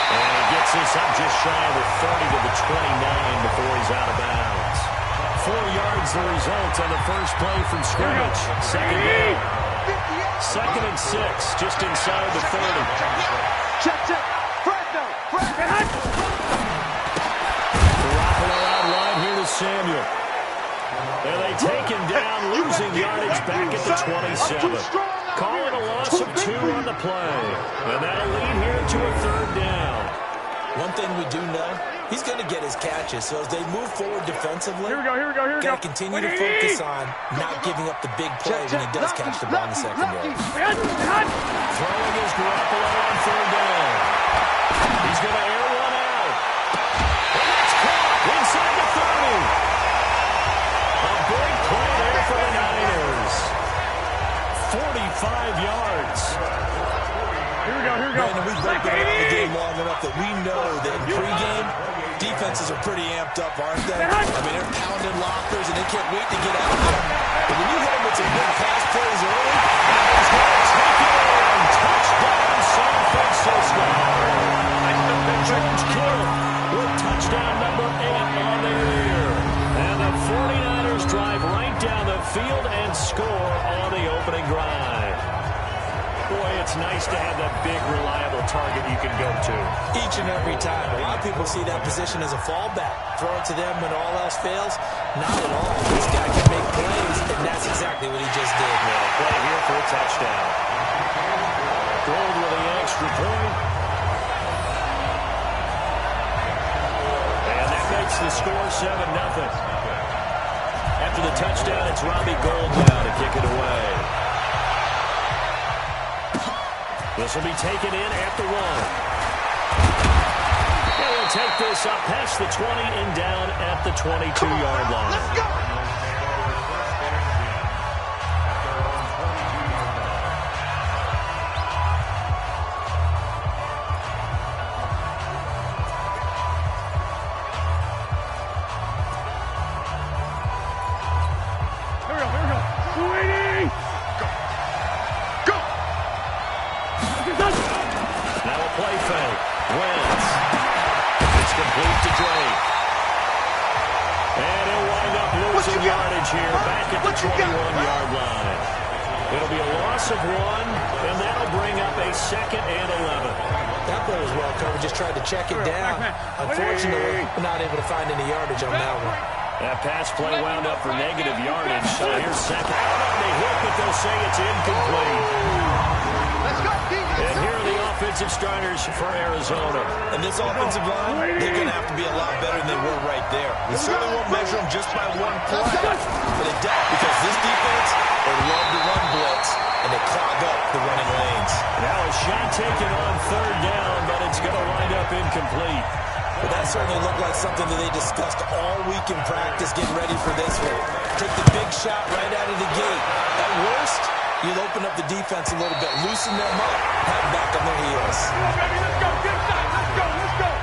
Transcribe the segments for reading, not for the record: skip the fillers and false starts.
And he gets this up just shy of the 30 to the 29 before he's out of bounds. 4 yards the result on the first play from scrimmage. Second down. 2nd and 6, just inside the 30. Check. Garoppolo out wide here to Samuel. And they take him down, losing yardage back at the 27. Calling a loss of 2 on the play. And that'll lead here to a 3rd down. One thing we do know, he's going to get his catches. So as they move forward defensively, Here we go. got to continue to focus on not giving up the big play when he does catch the ball in the secondary. Throwing his Garoppolo on 3rd down. He's going to air one out. And that's caught inside the 30. A big play there for the Niners. 45 yards. Here we go. Brandon, we've broken around the game long enough that we know that in pregame, defenses are pretty amped up, aren't they? I mean, they're pounding lockers, and they can't wait to get out there. But when you hit them with some big pass plays early, he's going to take it in. Touchdown, San Francisco. George Kittle with touchdown number 8 on the year. And the 49ers drive right down the field and score on the opening drive. Boy, it's nice to have that big, reliable target you can go to. Each and every time. A lot of people see that position as a fallback. Throw it to them when all else fails. Not at all. This guy can make plays, and that's exactly what he just did. Well, play here for a touchdown. Gold with the extra point. And that makes the score 7-0. After the touchdown, it's Robbie Gould now to kick it away. This will be taken in at the 1. And he'll take this up past the 20 and down at the 22-yard line. Let's go. Now a play fake. Wentz. It's complete to Drake. And he'll wind up losing yardage here back at the 21-yard line. It'll be a loss of 1, and that'll bring up a 2nd and 11. That play was well covered. Just tried to check it down. Unfortunately, we're not able to find any yardage on that one. That pass play wound up for negative yardage. So here's 2nd. Out on the hit, but they'll say it's incomplete. And here are the offensive starters for Arizona. And this offensive line, they're going to have to be a lot better than they were right there. We certainly won't measure them just by one play. But it does, because this defense, they love to run blitz, and they clog up the running lanes. Now a shot taken on 3rd down, but it's going to wind up incomplete. But that certainly looked like something that they discussed all week in practice, getting ready for this one. Take the big shot right out of the gate. At worst, you'll open up the defense a little bit, loosen them up, have them back on their heels. Let's go.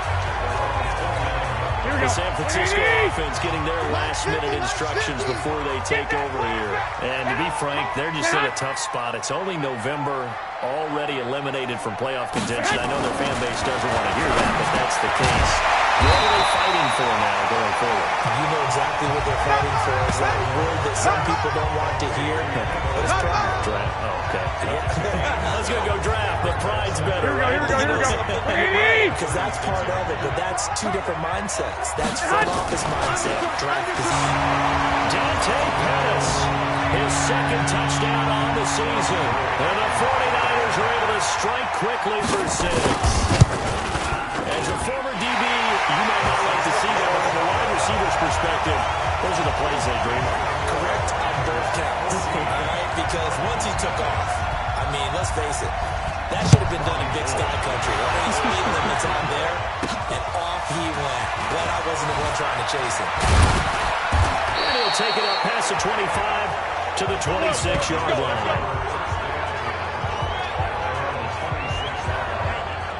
The San Francisco offense getting their last-minute instructions before they take over here. And to be frank, they're just in a tough spot. It's only November, already eliminated from playoff contention. I know their fan base doesn't want to hear that, but that's the case. What are they fighting for now going forward? You know exactly what they're fighting for. It's that word that some people don't want to hear, but it's pride. Draft. Oh, okay. I was going to go draft, but pride's better, Here we go. Because that's part of it, but that's 2 different mindsets. That's front office mindset. Draft position. Dante Pettis, his 2nd touchdown on the season. And the 49ers are able to strike quickly for 6. As a former DB, you might not like to see that, but from a wide receiver's perspective, those are the plays they dream of. Correct on both counts. All right? Because once he took off, I mean, let's face it, that should have been done in Big Sky Country. How many speed limits on there? And off he went. Glad I wasn't the one trying to chase him. And he'll take it up past the 25 to the 26-yard line.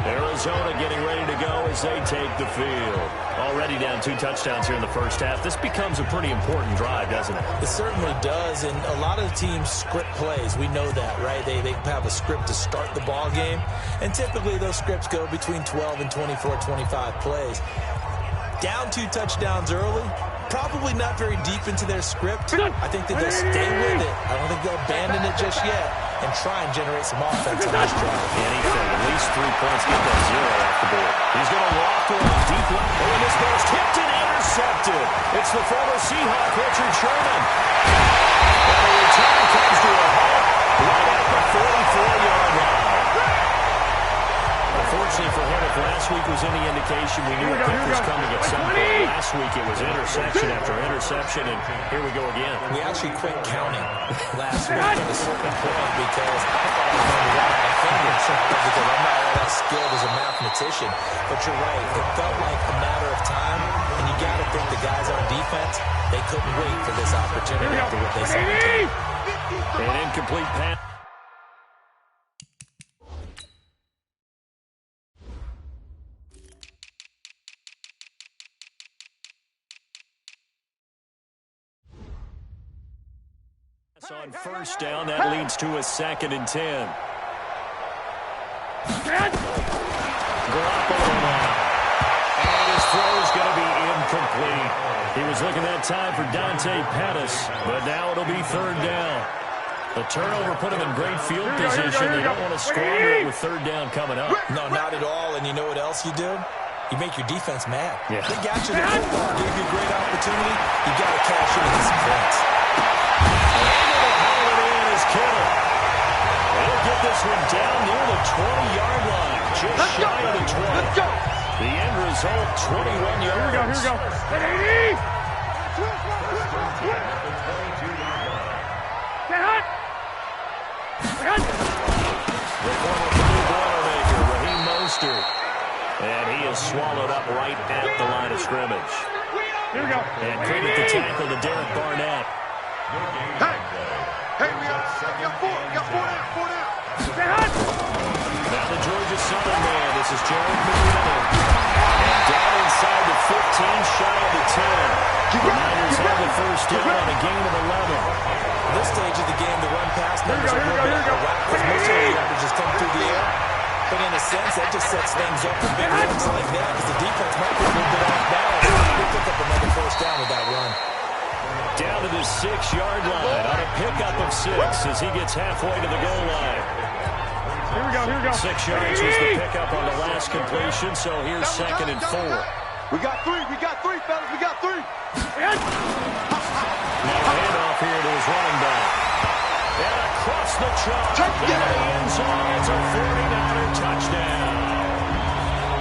Arizona getting ready to go as they take the field. Already down 2 touchdowns here in the first half. This becomes a pretty important drive, doesn't it? It certainly does, and a lot of the teams script plays. We know that, right? They have a script to start the ball game, and typically those scripts go between 12 and 24, 25 plays. Down 2 touchdowns early, probably not very deep into their script. I think that they'll stay with it. I don't think they'll abandon it just yet and try and generate some offense on this drive. Anything, at least 3 points, get that 0 off the board. He's going to walk to a deep left. Oh, and this ball's tipped and intercepted. It's the former Seahawk, Richard Sherman. And the return comes to a halt right at the 44-yard line. Unfortunately for him, if last week was any indication, we knew a pick was coming at some point. Last week it was interception after interception, and here we go again. We actually quit counting last week at a certain point because I thought I was going to run out of fingers because I'm not all that skilled as a mathematician. But you're right. It felt like a matter of time, and you got to think the guys on defense, they couldn't wait for this opportunity after what they saw. An incomplete pass. On first down, that leads to a 2nd and 10. Garoppolo now. And his throw is going to be incomplete. He was looking that time for Dante Pettis, but now it'll be 3rd down. The turnover put him in great field position. They don't want to squander it with 3rd down coming up. No, not at all. And you know what else you do? You make your defense mad. Yeah. They got you the football, gave you a great opportunity. You got to cash in and get some points. Kittle. He'll get this one down near the 20-yard line, just shy of the 20. The end result, 21 yards. Here we go. Get hot. The former Purdue Boilermaker, Raheem Mostert. And he is swallowed up right at the line of scrimmage. Here we go. And credit the tackle to Derek Barnett. Hey, we got 4 down. Get hot. Now the Georgia Southern man, this is Jared McMillan. And down inside the 15, shy of the 10. The Niners have the first down on a gain of 11. At this stage of the game, the run pass numbers are a little bit out of whack because most of the averages come through the air. But in a sense, that just sets things up for big runs like that because the defense might be a little bit off balance. They pick up another first down with that run. Down to the 6-yard line on a pickup of 6 as he gets halfway to the goal line. Here we go. 6 yards was the pickup on the last completion, so here's 2nd and 4. We got 3, fellas. We got 3. Now handoff here to his running back. And across the chalk. Into the end zone. It's a 49er touchdown.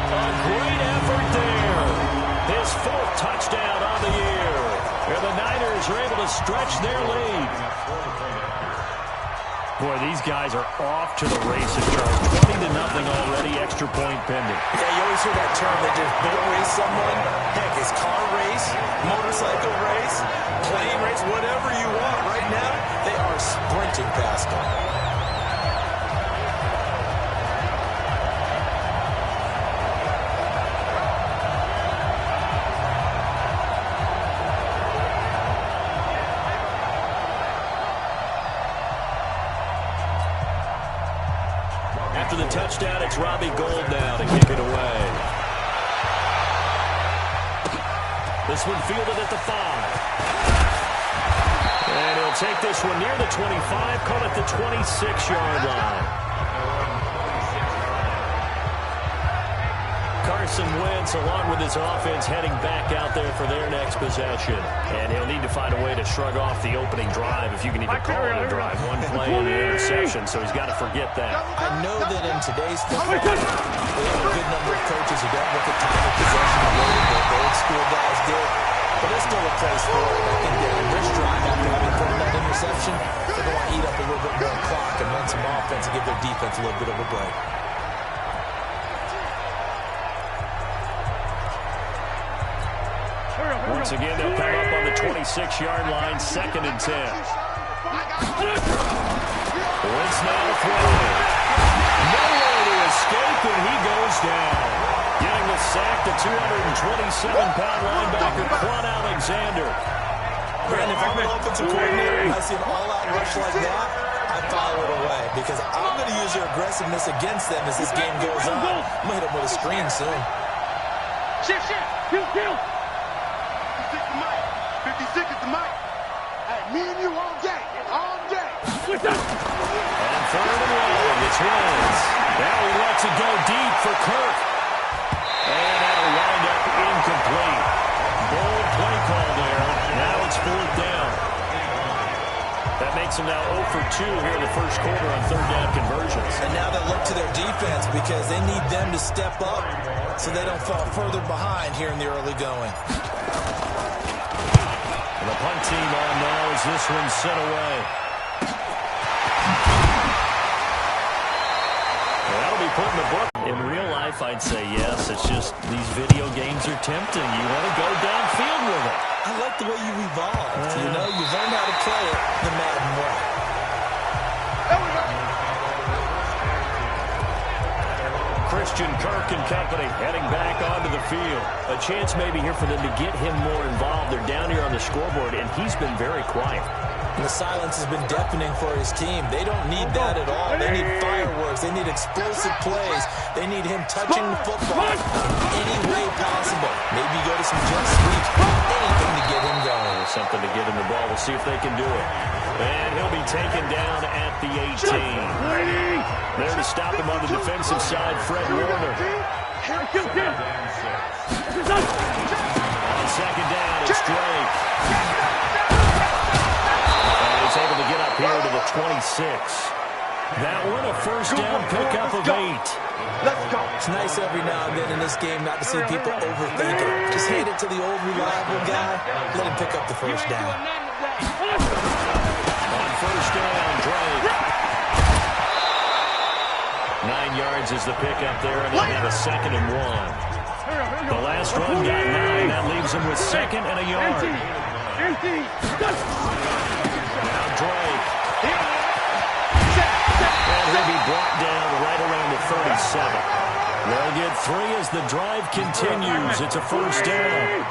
A great effort there. His 4th touchdown on the year. And the Niners are able to stretch their lead. Boy, these guys are off to the races, Charles. 20-0 already, extra point pending. Yeah, you always hear that term that just boat race someone. Heck, it's car race, motorcycle race, plane race, whatever you want. Right now, they are sprinting past them. After the touchdown, it's Robbie Gould now to kick it away. This one fielded at the 5. And he'll take this one near the 25, call it the 26-yard line. Carson Wentz, along with his offense, heading back out there for their next possession. And he'll need to find a way to shrug off the opening drive, if you can even call it a drive. One play and an interception, so he's got to forget that. I know that in today's football, we have a good number of coaches who don't look at time of possession the way that the old school guys did. But there's still a place for it. I think that in this drive, after having thrown that interception, they're going to eat up a little bit more clock and run some offense and give their defense a little bit of a break. Once again, they'll come up on the 26-yard line, 2nd and 10. Wentz now to throw. Nowhere to escape, and he goes down. Getting the sack to the 227-pound linebacker, Quan Alexander. And if I'm an offensive coordinator and I see an all-out rush like that, I file it away because I'm going to use their aggressiveness against them as this game goes on. I'm going to hit them with a screen soon. Shift. Kill. 56 at the mic. Hey, me and you all day. And 3rd and 1, it's Woods. Now he lets it go deep for Kirk. And that'll wind up incomplete. Bold play call there. Now it's 4th down. That makes them now 0 for 2 here in the first quarter on 3rd down conversions. And now they look to their defense because they need them to step up so they don't fall further behind here in the early going. And the punt team on now as this one's sent away. That'll be put in the book. In real life, I'd say yes. It's just these video games are tempting. You want to go downfield with it. I like the way you've evolved. You know, you've learned how to play it the Madden way. Christian Kirk and company heading back onto the field. A chance maybe here for them to get him more involved. They're down here on the scoreboard, and he's been very quiet. And the silence has been deafening for his team. They don't need that at all. They need fireworks. They need explosive plays. They need him touching the football any way possible. Maybe go to some jet sweeps. Anything to get him going. Something to get him the ball. We'll see if they can do it. And he'll be taken down at the 18. There to stop him on the defensive side, Fred Warner. On 2nd down, it's Drake. And he's able to get up here to the 26. That one, a 1st down pickup of 8. Let's go. It's nice every now and then in this game not to see people overthink it. Just hand it to the old reliable guy. Let him pick up the 1st down. On 1st down, Drake. 9 yards is the pickup there, and they'll have a 2nd and 1. The last run got 9. That leaves him with 2nd and a yard. Now Drake. And he'll be brought down right around the 37. They'll get 3 as the drive continues. It's a 1st down.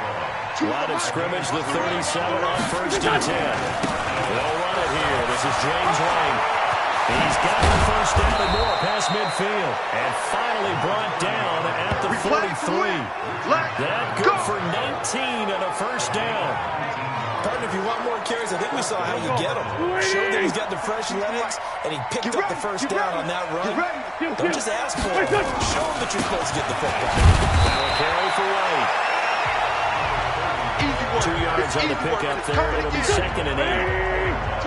Line of scrimmage, the 37 on 1st and 10. They'll run it here. This is James Wayne. He's got the 1st down and more past midfield. And finally brought down at the 43. That good for 19 and a 1st down. Partner, if you want more carries, I think we saw how you get them. Showed that he's got the fresh legs, and he picked up the 1st down on that run. Don't just ask for it. Show him that you're supposed to get the football. Now a carry for White. 2 yards on the pickup there. It'll be 2nd and 8.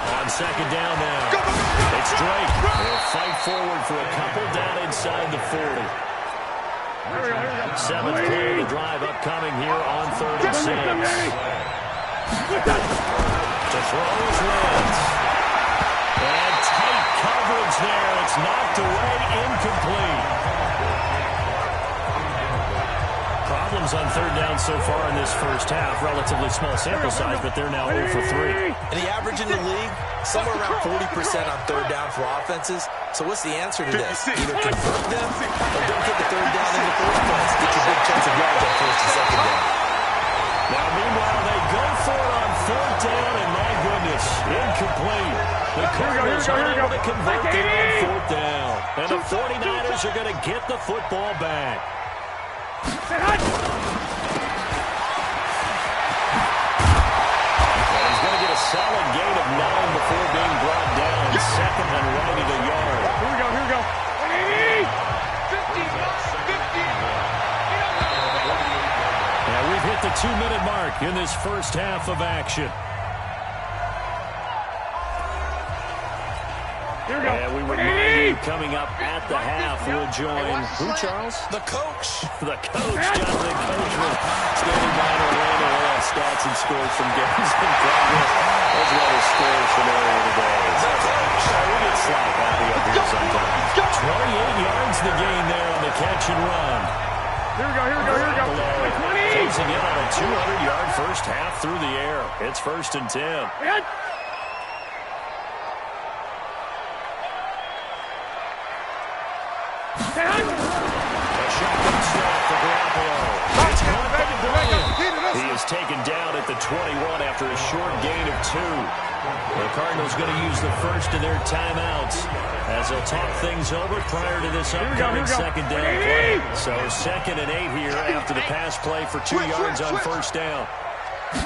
On 2nd down now. It's Drake. They'll fight forward for a couple down inside the 40. 7th play of the drive upcoming here on 3rd and 6. To throw is Lentz. And tight coverage there. It's knocked away, incomplete. Problems on 3rd down so far in this 1st half. Relatively small sample size, but they're now 0 for 3. And the average in the league, somewhere around 40% on 3rd down for offenses. So what's the answer to this? Either convert them or don't get the 3rd down in the first place. Get your big chance of yards on 1st and 2nd down. Now, meanwhile, they go for it on 4th down, and my goodness, incomplete. The Cardinals are able to convert there on 4th down. And the 49ers are going to get the football back. He's going to get a solid gain of 9 before being brought down. 2nd and right at a yard. Here we go. 50. Now we've hit the 2-minute mark in this 1st half of action. And we remind you, coming up at the half, we'll join who, Charles? The coach. The coach, Jonathan Coachman, standing by in Orlando. We'll have stats and scores from games in progress, as well as scores from earlier today. We get slap happy up here sometimes. 28 yards the gain there on the catch and run. Here we go. Closing in on a 200-yard 1st half through the air. It's 1st and 10. A shotgun snap for Garoppolo. It's caught by Bryant. He is taken down at the 21 after a short gain of 2. The Cardinals going to use the first of their timeouts as they'll talk things over prior to this upcoming second down play. So 2nd and 8 here after the pass play for 2 yards on first down. There's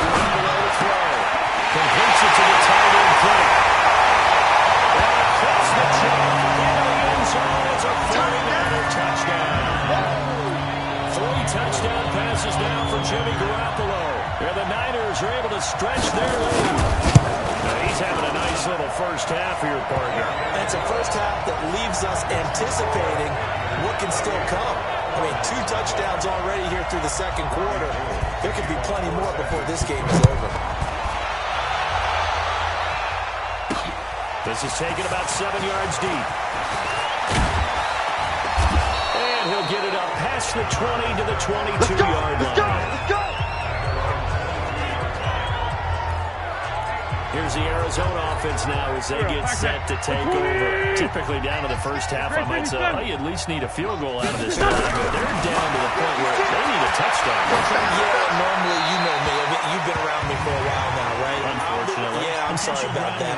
Garoppolo to throw. Completes it to the tight end Kittle. And across the chin into the end zone. It's a 49er touchdown. 3 touchdown passes now for Jimmy Garoppolo. And the Niners are able to stretch their lead. Now he's having a nice little first half here, partner. It's a first half that leaves us anticipating what can still come. I mean, 2 touchdowns already here through the second quarter. There could be plenty more before this game is over. This is taken about 7 yards deep. And he'll get it up past the 20 to the 22-yard line. Let's go! Here's the Arizona offense now as they get set to take over. Typically down to the first half, I might say, oh, you at least need a field goal out of this drive. But they're down to the point where they need a touchdown. Yeah, normally, you know me. I mean, you've been around me for a while now, right? Unfortunately. Yeah, I'm sorry about that.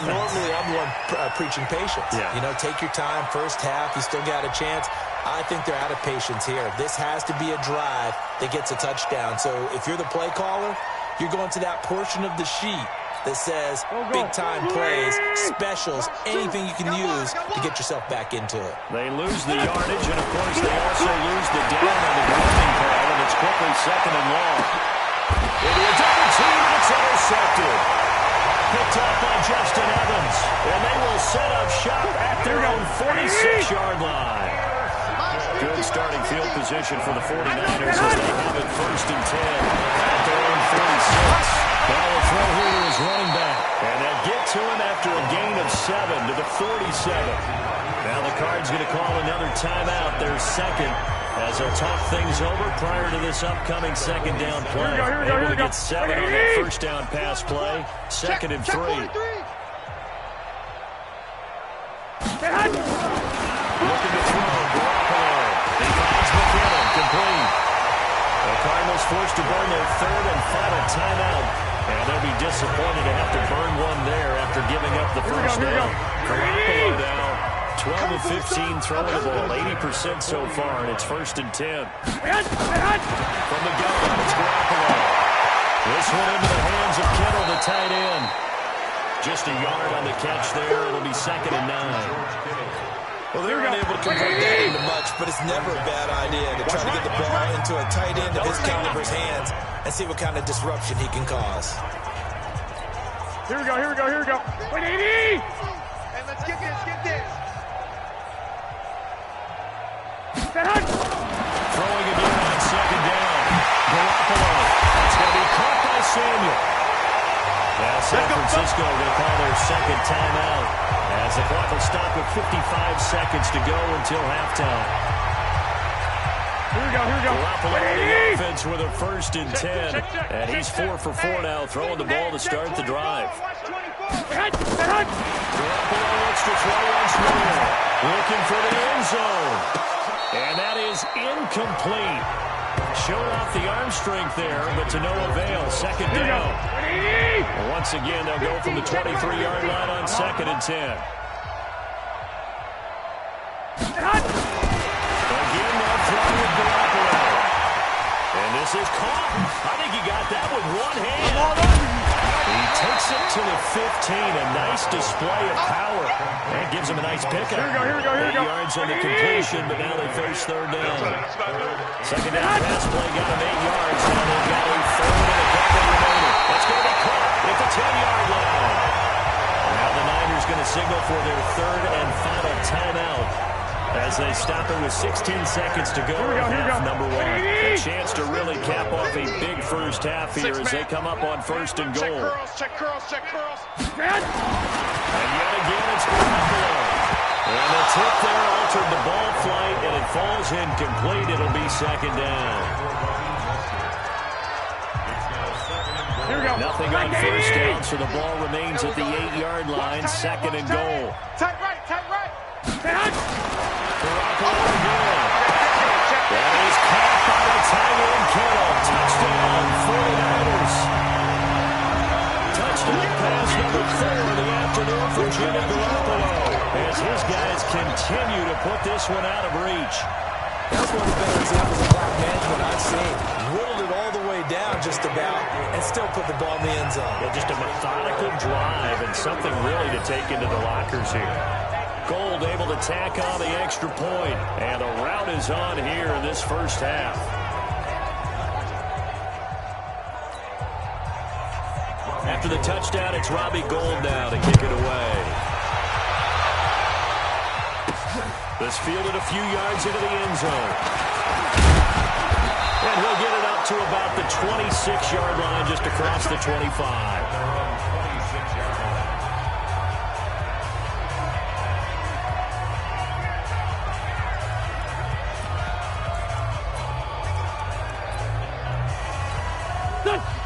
Normally, I'm the one preaching patience. Yeah. You know, take your time. First half, you still got a chance. I think they're out of patience here. This has to be a drive that gets a touchdown. So if you're the play caller, you're going to that portion of the sheet that says big-time plays, specials, anything you can use to get yourself back into it. They lose the yardage, and, of course, they also lose the down on the grounding call, and it's quickly 2nd and long. It'll be a double team, and it's intercepted. Picked up by Justin Evans, and they will set up shop at their own 46-yard line. Good starting field position for the 49ers as they have it 1st and 10 at their own 46. Now the throw here to his running back. And they'll get to him after a gain of 7 to the 47. Now the Cards going to call another timeout, their 2nd, as they'll talk things over prior to this upcoming second down play. Able to get 7 on that first down pass play. 2nd and 3. Looking to throw, Garoppolo. He finds McKinnon, complete. The Cardinals forced to burn their 3rd and final timeout. And they'll be disappointed to have to burn one there after giving up the first down. Garoppolo now 12 of 15 throwing the ball, 80% so far, and it's 1st and 10. From the gun, it's Garoppolo. This one into the hands of Kittle, the tight end. Just a yard on the catch there. It'll be 2nd and 9. Well, they were unable to convert that into much, but it's never a bad idea to try to get the ball into a tight end of his caliber's hands and see what kind of disruption he can cause. Here we go. Wait, 80! And let's get this. Throwing again on 2nd down. Garoppolo. It's going to be caught by Samuel. Now San Francisco going to call their 2nd timeout as the clock will stop with 55 seconds to go until halftime. Here we go. Garoppolo on the offense with a 1st and 10. And he's 4 for 4 now, throwing the ball to start the drive. Garoppolo looks to throw once more. Looking for the end zone. And that is incomplete. Showing off the arm strength there, but to no avail. 2nd down. Once again, they'll go from the 23-yard line on 2nd and 10. Again, they'll throw with Garoppolo. And this is caught. I think he got that with one hand. He takes it to the 15. A nice display of power. That gives him a nice pickup. Here we go. 8 yards on the completion, but now they face 3rd down. 2nd down pass play got him 8 yards. Now they've got a 3rd and a couple remaining. That's going to be caught at the 10-yard line. Now the Niners going to signal for their 3rd and final timeout as they stop it with 16 seconds to go in half number 1. A chance to really cap off a big first half here as they come up on 1st and goal. Check curls. And yet again, it's Garoppolo. And the tip there altered the ball flight, and it falls incomplete. It'll be 2nd down. Nothing on first down, so the ball remains at the 8-yard line. 2nd and goal. Tight right. continue to put this one out of reach. That's one of the better examples of clock management I've seen. Whittled it all the way down just about and still put the ball in the end zone. Yeah, just a methodical drive and something really to take into the lockers here. Gold able to tack on the extra point, and the rout is on here in this first half. After the touchdown, it's Robbie Gould now to kick it away. This fielded a few yards into the end zone. And he'll get it up to about the 26-yard line just across the 25.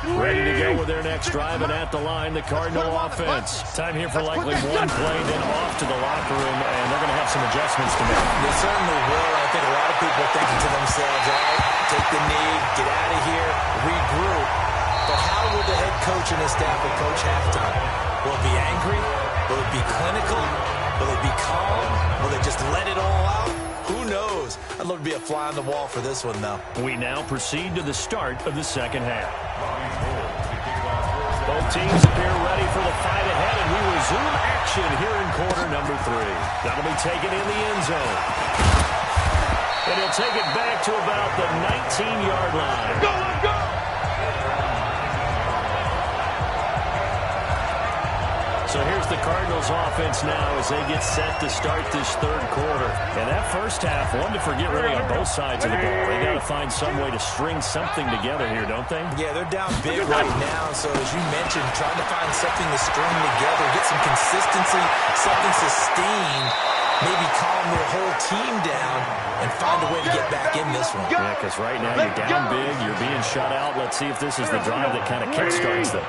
Ready to go with their next drive, and at the line, the Cardinal offense. Time here for likely one play, then off to the locker room, and they're going to have some adjustments to make. They certainly will. I think a lot of people are thinking to themselves, all right, take the knee, get out of here, regroup. But how will the head coach and his staff approach halftime? Will it be angry? Will it be clinical? Will it be calm? Will they just let it all out? Who knows? I'd love to be a fly on the wall for this one, though. We now proceed to the start of the second half. Both teams appear ready for the fight ahead, and we resume action here in quarter number 3. That'll be taken in the end zone. And he'll take it back to about the 19-yard line. Let's go, let's go! So here's the Cardinals offense now as they get set to start this third quarter. And that first half, one to forget really on both sides of the ball. They got to find some way to string something together here, don't they? Yeah, they're down big right now. So as you mentioned, trying to find something to string together, get some consistency, something sustained, maybe calm their whole team down and find a way to get back in this one. Yeah, because right now you're down big, you're being shut out. Let's see if this is the drive that kind of kickstarts them.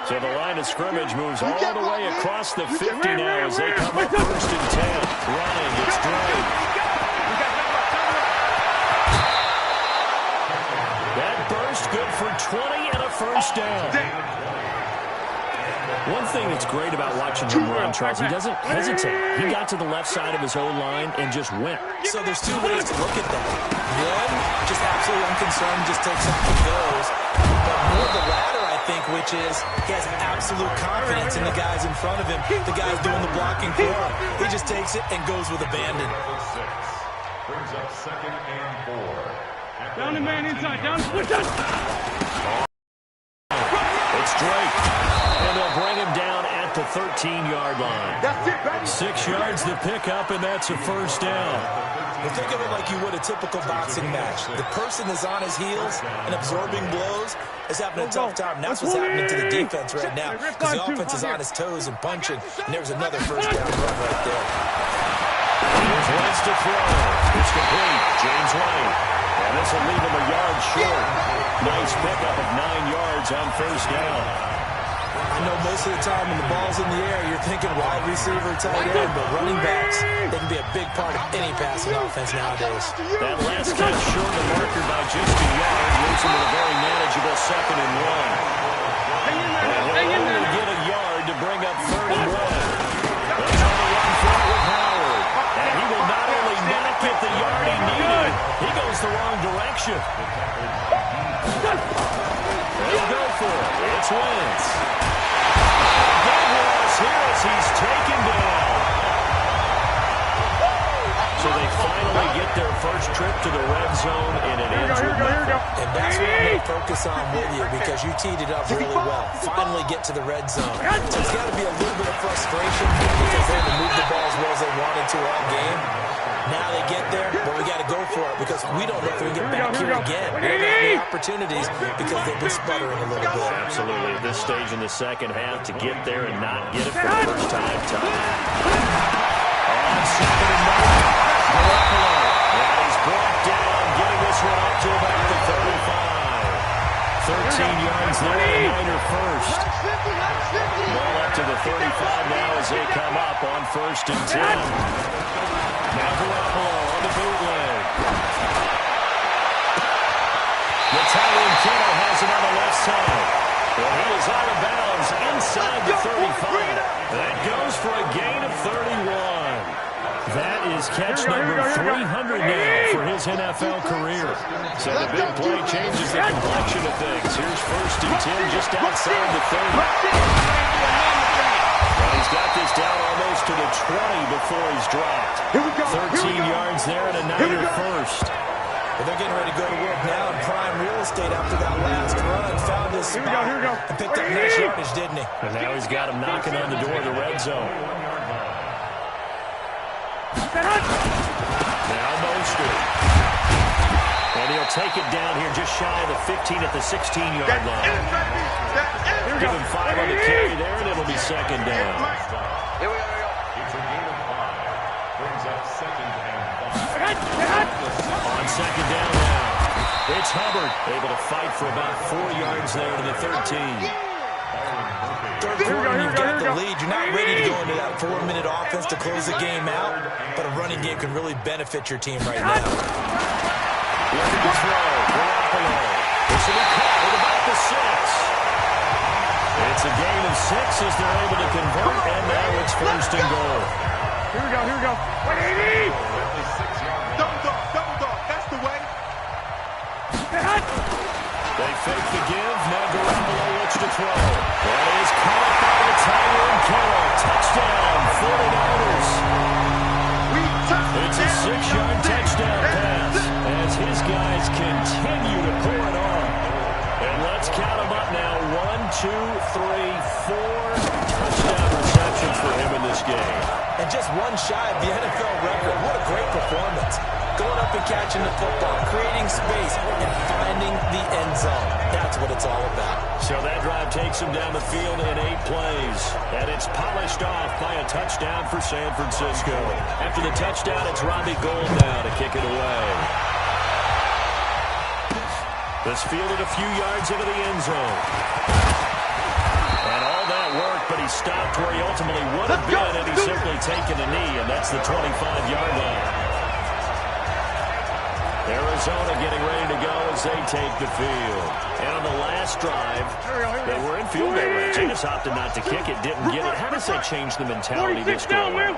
So the line of scrimmage moves all the way across the 50 now as they come up 1st and 10. Running, it's Drake. That burst good for 20 and a first down. One thing that's great about watching him run, Charles, he doesn't hesitate. He got to the left side of his O-line and just went. So there's two ways to look at that. One, just absolutely unconcerned, just takes up and goes. But more the latter, I think, which is he has absolute confidence in the guys in front of him, the guys doing the blocking for him. He just takes it and goes with abandon. Brings up 2nd and 4. Down the man inside, down. Push it! It's Drake. And they'll bring him down at the 13-yard line. That's it, baby. 6 yards to pick up, and that's a first down. Well, think of it like you would a typical boxing match. The person is on his heels and absorbing blows is having a tough time. That's what's happening to the defense right now because the offense is on his toes and punching, and there's another first down run right there. Here's Wentz to throw. It's complete. James White. And this will leave him a yard short. Nice pickup of 9 yards on first down. I know most of the time when the ball's in the air, you're thinking wide receiver, tight end, but running backs, they can be a big part of any passing offense nowadays. That last catch short the marker by just a yard, leaves him with a very manageable 2nd and 1. And he'll only get a yard to bring up 3rd and 1. That's on the run for it with Howard. And he will not only not get the yard he needed, he goes the wrong direction. They'll go for it. It's Wentz. Here as he's taken down. So they finally get their first trip to the red zone, and it ends with nothing. And that's what I'm going to focus on with you because you teed it up really well. Finally get to the red zone. There's got to be a little bit of frustration because they haven't moved the ball as well as they wanted to all game. Now they get there, but we got to go for it because we don't know if we can get back here again. We don't have any opportunities because they've been sputtering a little bit. Absolutely. At this stage in the second half, to get there and not get it for the first time, tough. On 2nd and 9, Garoppolo. And he's brought down, getting this one up to about the 35. 13 yards there, a Niner first. Ball up to the 35 now as they come up on 1st and 10. Now Garoppolo on the bootleg. Tyron Kittle has it on the left side. Well, he is out of bounds inside the 35. That goes for a gain of 31. That is catch number 300 now for his NFL career. So the big play changes the complexion of things. Here's 1st and 10 just outside the 30. Well, he's got this down almost to the 20 before he's dropped. 13 yards there and a 9-yard first. But they're getting ready to go to work now in prime real estate after that last run. Found his spot and picked up nice yardage, didn't he? And now he's got him knocking on the door of the red zone. Now Mostert. And he'll take it down here just shy of the 15 at the 16-yard line. Give him 5 on the carry there, and it'll be 2nd down. Here we go. Brings up 2nd and 5. On 2nd down now. It's Hubbard, able to fight for about 4 yards there to the 13. Third quarter, you've got the lead. You're not ready to go into that 4-minute offense to close the game out, but a running game can really benefit your team right now. Looking to throw. Garoppolo. This will be caught at about the 6. It's a gain of 6 as they're able to convert, and now it's 1st and goal. Here we go. 180! Double dog. That's the way. They fake the give. Now Garoppolo looks to throw. That is caught by the Tyreek Kittle. Touchdown, 49ers. It's a 6-yard touchdown pass as his guys continue to pour it on. And let's count them up now. 1, 2, 3, 4 touchdown receptions for him in this game. And just one shy of the NFL record. What a great performance. Going up and catching the football, creating space, and finding the end zone. That's what it's all about. So that drive takes him down the field in 8 plays. And it's polished off by a touchdown for San Francisco. After the touchdown, it's Robbie Gould now to kick it away. This fielded a few yards into the end zone. And all that worked, but he stopped where he ultimately would have been had he simply taken a knee, and that's the 25-yard line. Arizona getting ready to go as they take the field. And on the last drive, they were in field goal range. They just opted not to kick it, didn't get it. How does that change the mentality this go around?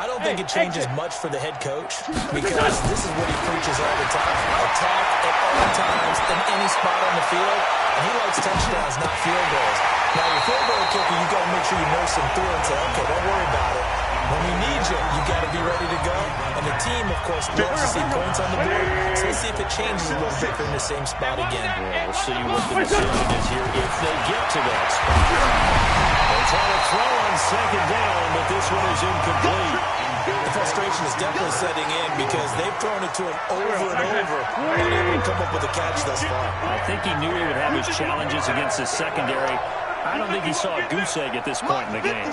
I don't think it changes much for the head coach because this is what he preaches all the time. Attack at all times in any spot on the field. And he likes touchdowns, not field goals. Now, your field goal kicker, you got to make sure you nurse him through and say, okay, don't worry about it. When we need you, you got to be ready to go. And the team, of course, loves to see points on the board. So let's see if it changes a little bit in the same spot again. Yeah, we'll see what the decision is here if they get to that spot. They try to throw on 2nd down, but this one is incomplete. The frustration is definitely setting in because they've thrown it to him over and over, unable to come up with a catch thus far. I think he knew he would have his challenges against his secondary. I don't think he saw a goose egg at this point in the game.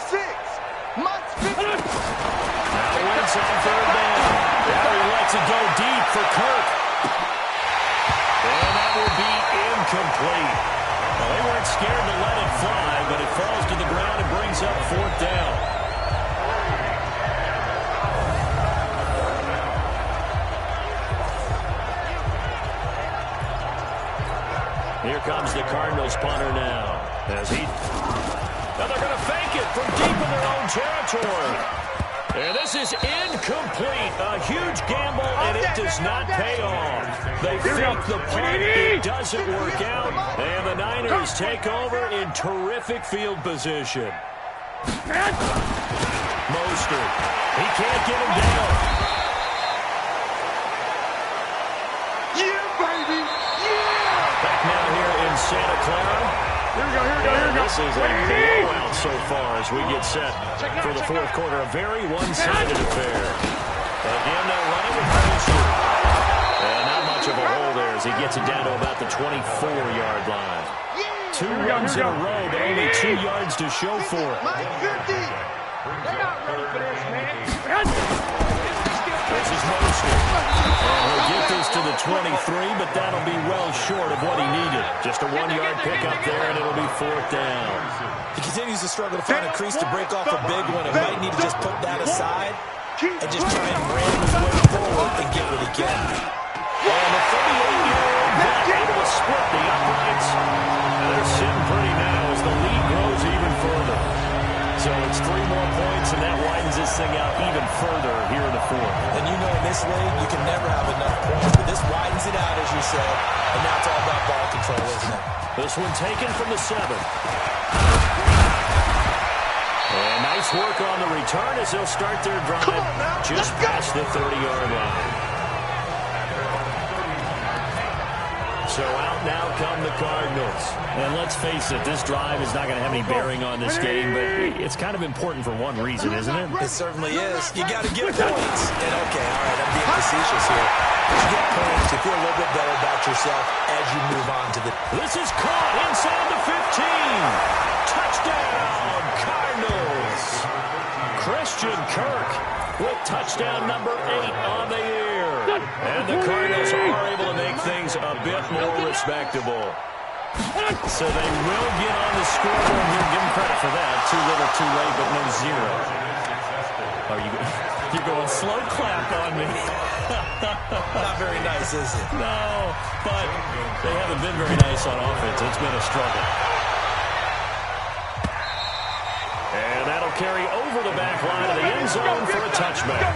Now Wentz on 3rd down. Now he lets it go deep for Kirk. And that will be incomplete. Well, they weren't scared to let it fly, but it falls to the ground and brings up 4th down. Here comes the Cardinals punter now. Now they're going to fake it from deep in their own territory. And this is incomplete. A huge gamble, and it does not pay off. They fake the punt. It doesn't work out. And the Niners take over in terrific field position. Mostert. He can't get him down. Yeah, baby. Yeah. Back now here in Santa Clara. Here we go. This is a blowout so far as we get set for the 4th quarter. A very one-sided affair. Again, they're running with Mostert. And not much of a hole there as he gets it down to about the 24-yard line. 2 runs in a row, but only 2 yards to show for it. They're not ready for this, man. This is Mostert. And he'll get this to the 23, but that'll be well short of what he needed. Just a 1-yard pickup there, and it'll be 4th down. He continues to struggle to find a crease to break off a big one. It might need to just put that aside and just try and ram his way forward and get what he can. And the 38-year-old vet able to split the uprights. And they're sitting pretty now as the lead grows even further. So it's 3 more points, and that widens this thing out even further here in the fourth. And you know in this league, you can never have enough points. But this widens it out, as you said. And now it's all about ball control, isn't it? This one taken from the 7. And nice work on the return as they'll start their drive just past the 30-yard line. So out now come the Cardinals. And let's face it, this drive is not going to have any bearing on this game, but it's kind of important for one reason, isn't it? It certainly is. You got to get points. And okay, all right, I'm being facetious here. But you get points, you feel a little bit better about yourself as you move on to the... This is caught inside the 15. Touchdown, Cardinals. Christian Kirk with touchdown number 8 on the year. And the Cardinals are able to make things a bit more respectable. So they will get on the scoreboard here. Give them credit for that. Too little, too late, but no 0. You're going slow clap on me. Not very nice, is it? No, but they haven't been very nice on offense. It's been a struggle. And that'll carry over the back line of the end zone for a touchback.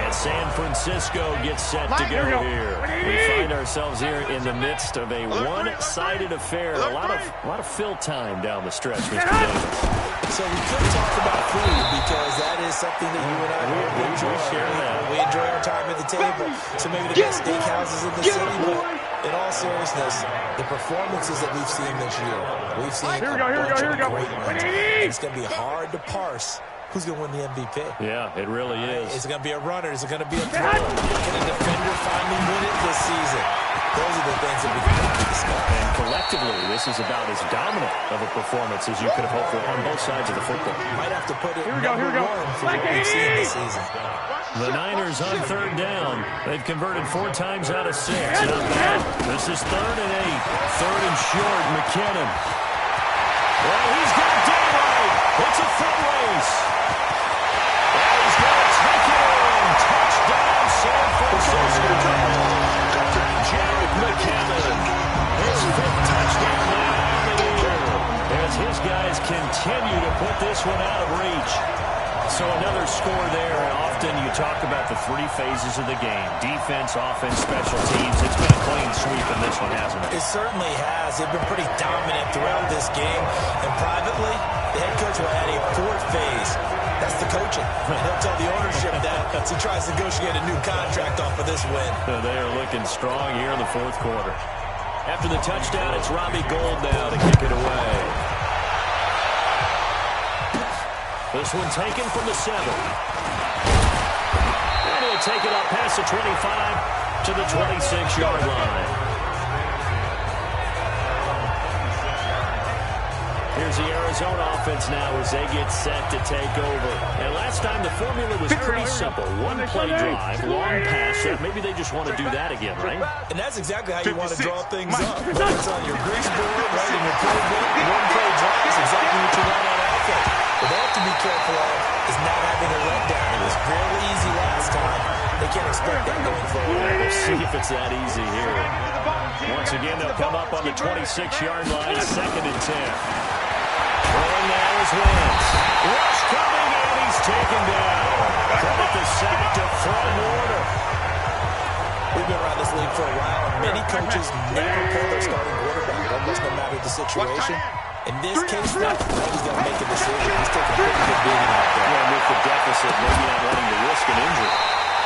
And San Francisco gets set to go here. We find ourselves here in the midst of a one-sided affair. A lot of fill time down the stretch, Mr. Davis. So we could talk about food because that is something that you and I enjoy. We share that. We enjoy our time at the table. So maybe the best steakhouses in the city, but in all seriousness, the performances that we've seen this year, we've seen a bunch of great ones. And it's going to be hard to parse who's going to win the MVP. Yeah, it really is. Is it going to be a runner? Is it going to be a thrower? Can a defender finally win it this season? Those are the things that we can discuss. And collectively, this is about as dominant of a performance as you could have hoped for on both sides of the football. Might have to put it number 1 for what we've seen this season. The Niners on third down. They've converted 4 times out of 6. Not bad. This is 3rd and 8. 3rd and short, McKinnon. Well, he's got daylight. It's a foot race. And he's going to take it in. Touchdown, San Francisco. Jerick McKinnon. His 5th touchdown now on the year. As his guys continue to put this one out of reach. So another score there, and often you talk about the 3 phases of the game. Defense, offense, special teams. It's been a clean sweep in this one, hasn't it? It certainly has. They've been pretty dominant throughout this game. And privately, the head coach will add a 4th phase. That's the coaching. And he'll tell the ownership that as he tries to negotiate a new contract off of this win. They are looking strong here in the 4th quarter. After the touchdown, it's Robbie Gould now to kick it away. This one taken from the 7. And he'll take it up past the 25 to the 26-yard line. Here's the Arizona offense now as they get set to take over. And last time the formula was pretty simple. 1-play drive, long pass. Maybe they just want to do that again, right? And that's exactly how you want to draw things up. Whether it's on your grease board, right in your playbook, 1-play drive is exactly what you want on offense. What they have to be careful of is not having a letdown. It was fairly easy last time. They can't expect that going forward. We'll see if it's that easy here. Once again, they'll come up on the 26-yard line, 2nd and 10. And now is Wentz. Rush coming, and he's taken down. Credit the sack to Fred Warner. We've been around this league for a while, and many coaches never pull their starting quarterback, almost no matter the situation. In this case, now, he's got to make a decision. He's taking a pretty good beating out there. Yeah, with the deficit, maybe not wanting to risk an injury.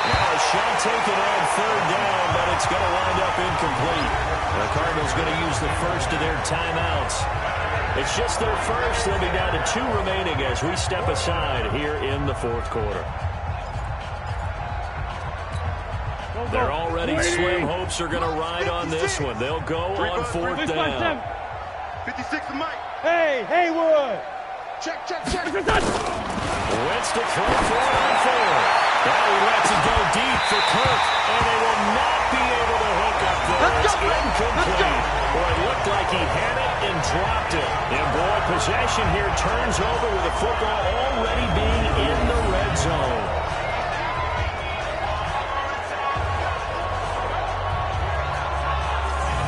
Now a shot taken on 3rd down, but it's going to wind up incomplete. The Cardinals going to use the first of their timeouts. It's just their first. They'll be down to 2 remaining as we step aside here in the 4th quarter. Their already slim hopes are going to ride on this one. They'll go on 4th down. 56 to Mike. Hey, Haywood. Check. Wentz to throw for it on 4th. Now he lets it go deep for Kirk, and they will not be able to hook up there. It's incomplete. Boy, it looked like he had it and dropped it. And boy, possession here turns over with the football already being in the red zone.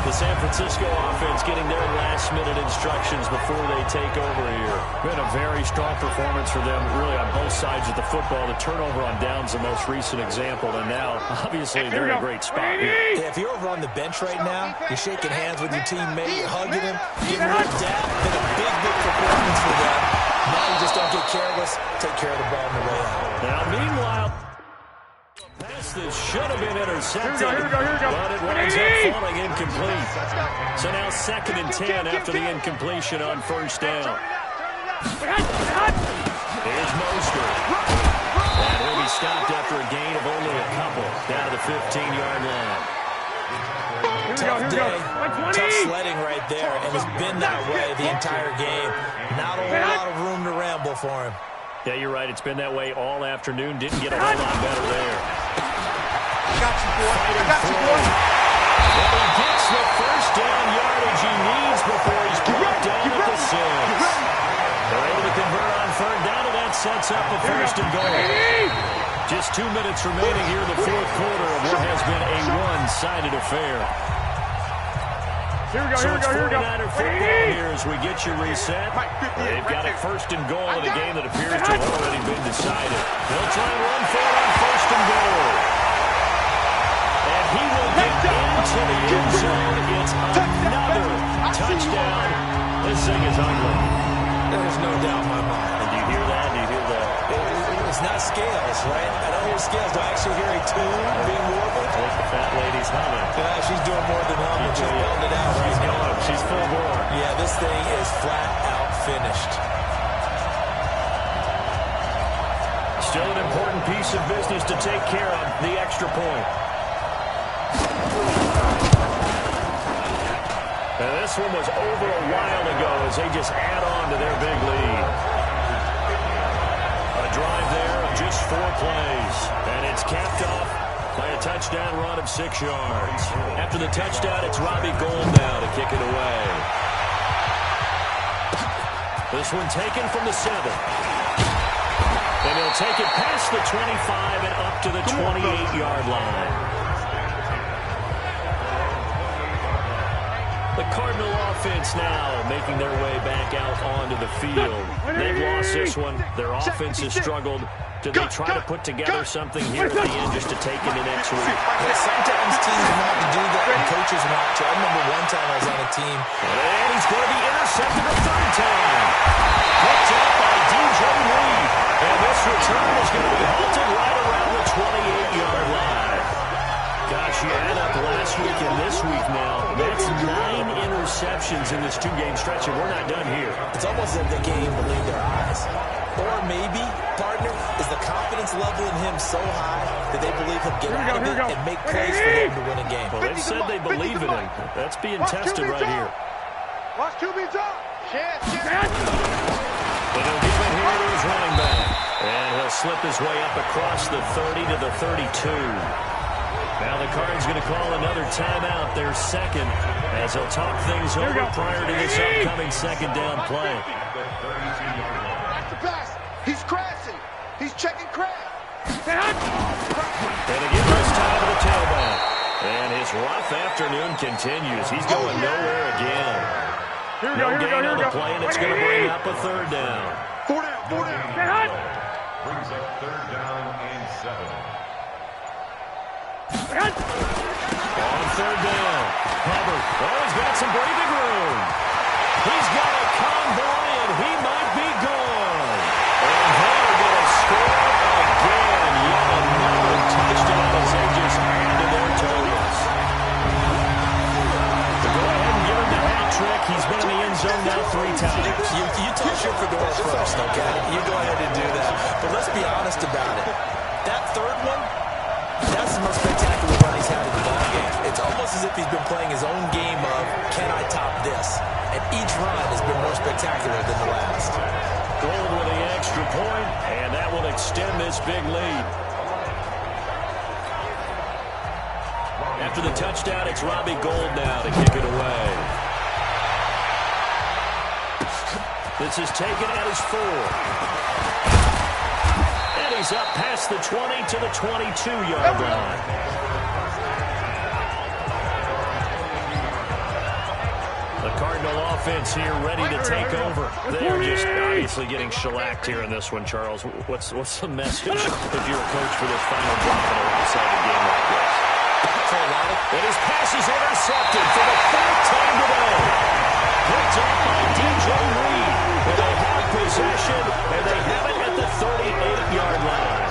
The San Francisco offense getting their last-minute instructions before they take over here. Been a very strong performance for them, really, on both sides of the football. The turnover on downs the most recent example, and now, obviously, they're in a great spot here. Yeah, if you're over on the bench right now, you're shaking hands with your teammate, you're hugging him, giving him a dap. Been a big performance for them. Now you just don't get careless. Take care of the ball on the way out. Now, meanwhile, pass that should have been intercepted, Here we go. but it winds up falling incomplete. So now 2nd and 10 after the incompletion on first down. Here's Mostert. And he'll be stopped after a gain of only a couple down to the 15-yard line. Tough day, tough sledding right there, and it's been that way the entire game. Not a whole lot of room to ramble for him. Yeah, you're right. It's been that way all afternoon. Didn't get a whole lot better there. I got you, boy. Well, he gets the first down yardage he needs before he's brought down at the 6. They're able to convert on 3rd down, and that sets up a 1st and goal. Just 2 minutes remaining here in the 4th quarter of what has been a one-sided affair. Here we So it's go. 49er football here as we get you reset. They've got a 1st and goal in a game that appears to have already been decided. They'll try and run for it on 1st and goal. And he will get into the end zone. It's another touchdown. This thing is ugly. There's no doubt in my mind. And do you hear that? Do you hear that? It's not scales, right? I don't hear scales. Do I actually hear a tune being warbled? I think the fat lady's humming. Yeah, she's doing more than humming. She's belting it out right now. She's full bore. Yeah, this thing is flat out finished. Still an important piece of business to take care of, the extra point. And this one was over a while ago as they just add on to their big lead. A drive there of just 4 plays. And it's capped off by a touchdown run of 6 yards. After the touchdown, it's Robbie Gould now to kick it away. This one taken from the 7. And he'll take it past the 25 and up to the 28-yard line. The Cardinal offense now making their way back out onto the field. They've lost this one. Their offense has struggled. Do they try to put together something here at the end just to take into next week? Yeah, sometimes teams want to do that and coaches want to. I remember one time I was on a team. And he's going to be intercepted a 3rd time. Picked up by DJ Reed. And this return is going to be halted right around the 28-yard line. Gosh, you add up last week and this week now. That's 9 interceptions in this 2-game stretch, and we're not done here. It's almost as if they can't even believe their eyes. Or maybe, partner, is the confidence level in him so high that they believe he'll get out of it and make plays for them to win a game. Well, they've said they believe in him. That's being tested right here. Watch QB's up. And he'll give it here to his running back. And he'll slip his way up across the 30 to the 32. Now the Cards going to call another timeout, their 2nd, as they'll talk things over prior to this upcoming 2nd down play. Watch the pass. He's crashing. He's checking crash. And again this time to the tailback. And his rough afternoon continues. He's going nowhere again. No gain on the play, and it's going to bring up a 3rd down. 4 down. Brings up 3rd down and 7. On 3rd down, Hubbard. Oh, he's got some breathing room. He's got a convoy, and he might be gone. And they're going to score again. Yet another touchdown as they just add to their totals. To go ahead and give him the hat trick. He's been in the end zone now 3 times. You toss your fedora first, okay? You go ahead and do that. But let's be honest about it. That 3rd one, that's the most spectacular run he's had in the ballgame. It's almost as if he's been playing his own game of, can I top this? And each run has been more spectacular than the last. Gould with the extra point, and that will extend this big lead. After the touchdown, it's Robbie Gould now to kick it away. This is taken at his 4. And he's up past the 20 to the 22-yard line. The Cardinal offense here ready to take over. They're just obviously getting shellacked here in this one, Charles. What's the message if you're a coach for this final drive in a lopsided game like this? And his pass is intercepted for the third time today. Picked up by DJ Reed. And they have possession, and they have it at the 38-yard line.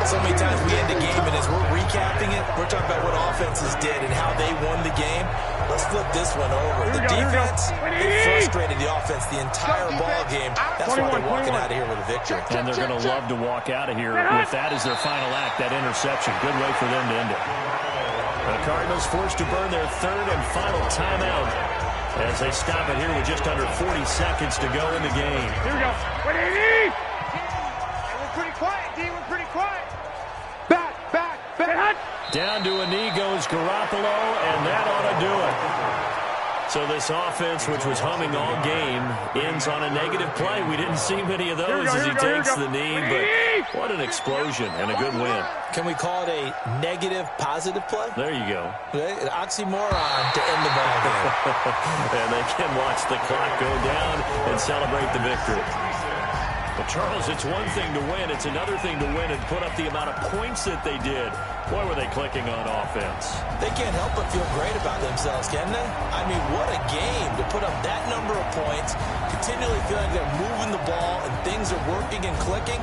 So many times we end the game, and as we're recapping it, we're talking about what offenses did and how they won the game. Let's flip this one over. The defense, they frustrated the offense the entire ball game. That's why they're walking out of here with a victory. And they're going to love to walk out of here with that as their final act, that interception. Good way for them to end it. The Cardinals forced to burn their third and final timeout as they stop it here with just under 40 seconds to go in the game. Here we go. Wait, Eddie! We're pretty quiet, D. We're pretty quiet. Back. Down to a knee goes Garoppolo, and that ought to do it. So this offense, which was humming all game, ends on a negative play. We didn't see many of those as he takes the knee, but what an explosion and a good win. Can we call it a negative positive play? There you go. An oxymoron to end the ball game. And they can watch the clock go down and celebrate the victory. Well, Charles, it's one thing to win. It's another thing to win and put up the amount of points that they did. Boy, were they clicking on offense. They can't help but feel great about themselves, can they? I mean, what a game to put up that number of points, continually feeling they're moving the ball and things are working and clicking.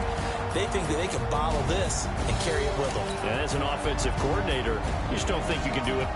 They think that they can bottle this and carry it with them. And as an offensive coordinator, you just don't think you can do it